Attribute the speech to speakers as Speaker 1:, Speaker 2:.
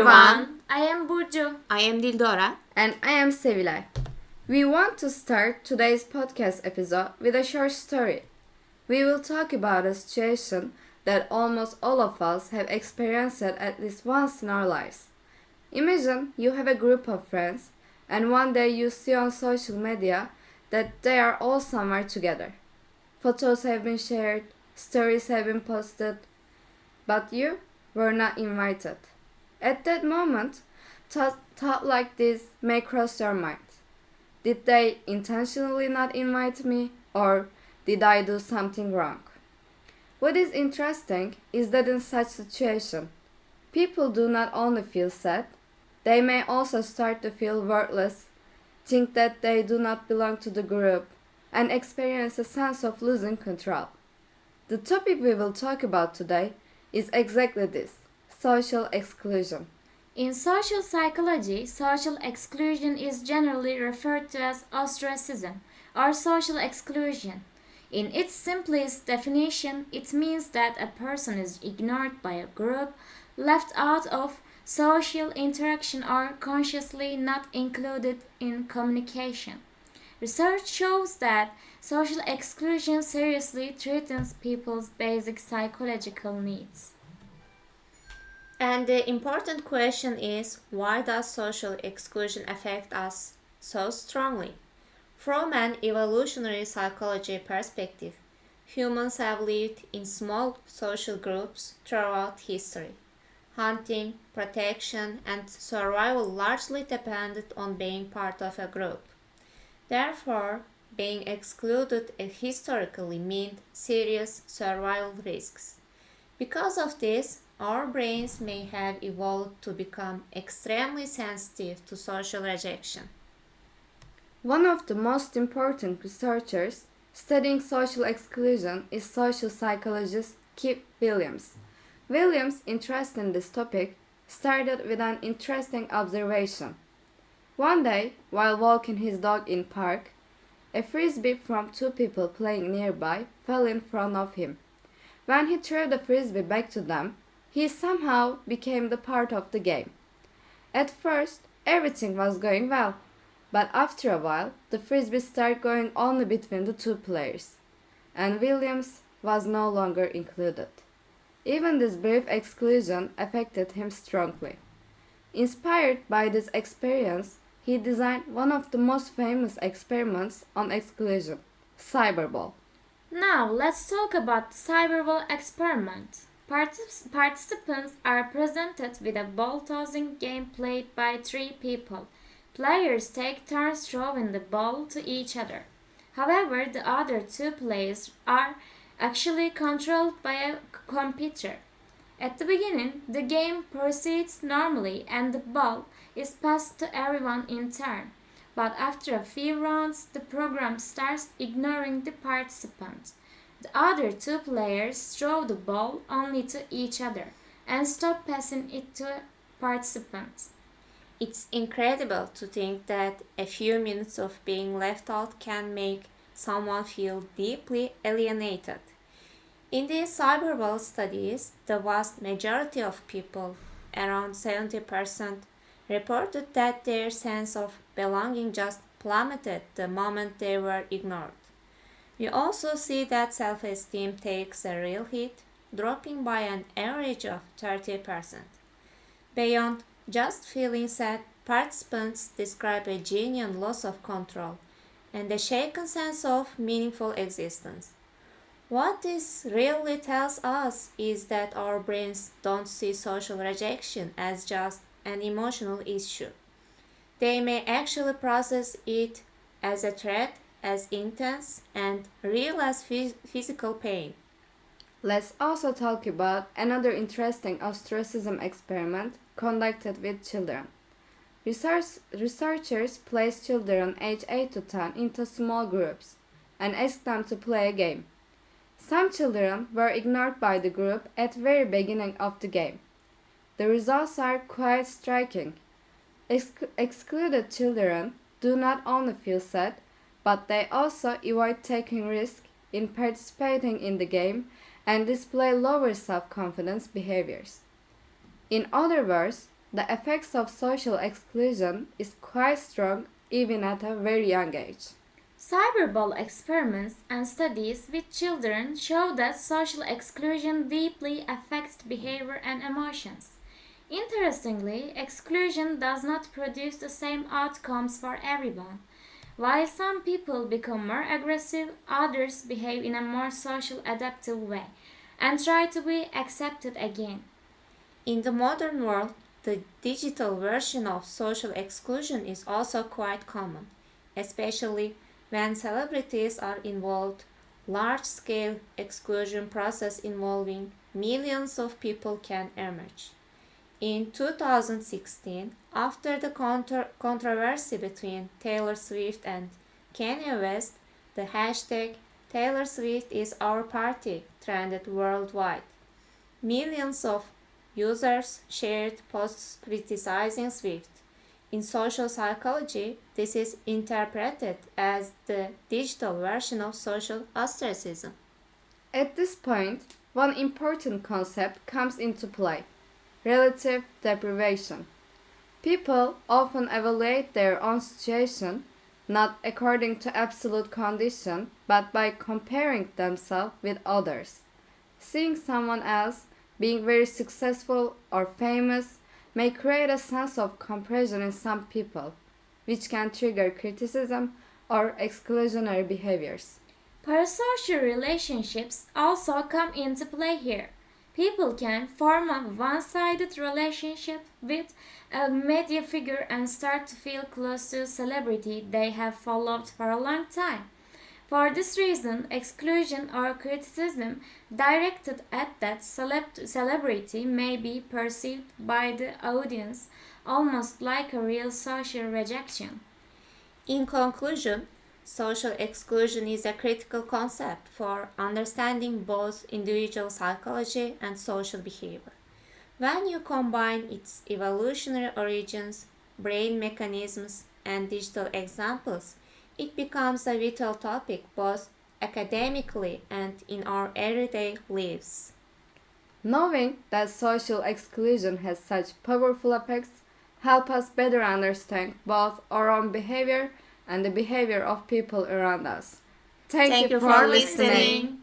Speaker 1: everyone.
Speaker 2: I am Burcu.
Speaker 1: I am Dildora.
Speaker 3: And I am Sevilay. We want to start today's podcast episode with a short story. We will talk about a situation that almost all of us have experienced at least once in our lives. Imagine you have a group of friends and one day you see on social media that they are all somewhere together. Photos have been shared, stories have been posted, but you were not invited. At that moment, thought like this may cross your mind. Did they intentionally not invite me, or did I do something wrong? What is interesting is that in such situation, people do not only feel sad, they may also start to feel worthless, think that they do not belong to the group, and experience a sense of losing control. The topic we will talk about today is exactly this: social exclusion.
Speaker 2: In social psychology, social exclusion is generally referred to as ostracism or social exclusion. In its simplest definition, it means that a person is ignored by a group, left out of social interaction, or consciously not included in communication. Research shows that social exclusion seriously threatens people's basic psychological needs.
Speaker 1: And the important question is, why does social exclusion affect us so strongly? From an evolutionary psychology perspective, humans have lived in small social groups throughout history. Hunting, protection, and survival largely depended on being part of a group. Therefore, being excluded historically meant serious survival risks. Because of this, our brains may have evolved to become extremely sensitive to social rejection.
Speaker 3: One of the most important researchers studying social exclusion is social psychologist Kip Williams. Williams' interest in this topic started with an interesting observation. One day, while walking his dog in park, a frisbee from two people playing nearby fell in front of him. When he threw the frisbee back to them, he somehow became the part of the game. At first, everything was going well, but after a while, the frisbee started going only between the two players, and Williams was no longer included. Even this brief exclusion affected him strongly. Inspired by this experience, he designed one of the most famous experiments on exclusion, cyberball.
Speaker 2: Now let's talk about the cyberball experiment. Participants are presented with a ball-tossing game played by three people. Players take turns throwing the ball to each other. However, the other two players are actually controlled by a computer. At the beginning, the game proceeds normally and the ball is passed to everyone in turn. But after a few rounds, the program starts ignoring the participants. The other two players throw the ball only to each other and stop passing it to participants.
Speaker 1: It's incredible to think that a few minutes of being left out can make someone feel deeply alienated. In these cyberball studies, the vast majority of people, around 70%, reported that their sense of belonging just plummeted the moment they were ignored. We also see that self-esteem takes a real hit, dropping by an average of 30%. Beyond just feeling sad, participants describe a genuine loss of control and a shaken sense of meaningful existence. What this really tells us is that our brains don't see social rejection as just an emotional issue. They may actually process it as a threat, as intense and real as physical pain.
Speaker 3: Let's also talk about another interesting ostracism experiment conducted with children. Researchers placed children aged 8 to 10 into small groups and asked them to play a game. Some children were ignored by the group at the very beginning of the game. The results are quite striking. Excluded children do not only feel sad, but they also avoid taking risks in participating in the game and display lower self-confidence behaviors. In other words, the effects of social exclusion is quite strong even at a very young age.
Speaker 2: Cyberball experiments and studies with children show that social exclusion deeply affects behavior and emotions. Interestingly, exclusion does not produce the same outcomes for everyone. While some people become more aggressive, others behave in a more social adaptive way and try to be accepted again.
Speaker 1: In the modern world, the digital version of social exclusion is also quite common, especially when celebrities are involved. Large-scale exclusion process involving millions of people can emerge. In 2016, after the controversy between Taylor Swift and Kanye West, the hashtag Taylor Swift is our party trended worldwide. Millions of users shared posts criticizing Swift. In social psychology, this is interpreted as the digital version of social ostracism.
Speaker 3: At this point, one important concept comes into play: relative deprivation. People often evaluate their own situation not according to absolute condition, but by comparing themselves with others. Seeing someone else being very successful or famous may create a sense of comparison in some people, which can trigger criticism or exclusionary behaviors.
Speaker 2: Parasocial relationships also come into play here. People can form a one-sided relationship with a media figure and start to feel close to a celebrity they have followed for a long time. For this reason, exclusion or criticism directed at that celebrity may be perceived by the audience almost like a real social rejection.
Speaker 1: In conclusion, social exclusion is a critical concept for understanding both individual psychology and social behavior. When you combine its evolutionary origins, brain mechanisms, and digital examples, it becomes a vital topic both academically and in our everyday lives.
Speaker 3: Knowing that social exclusion has such powerful effects help us better understand both our own behavior and the behavior of people around us. Thank you for listening.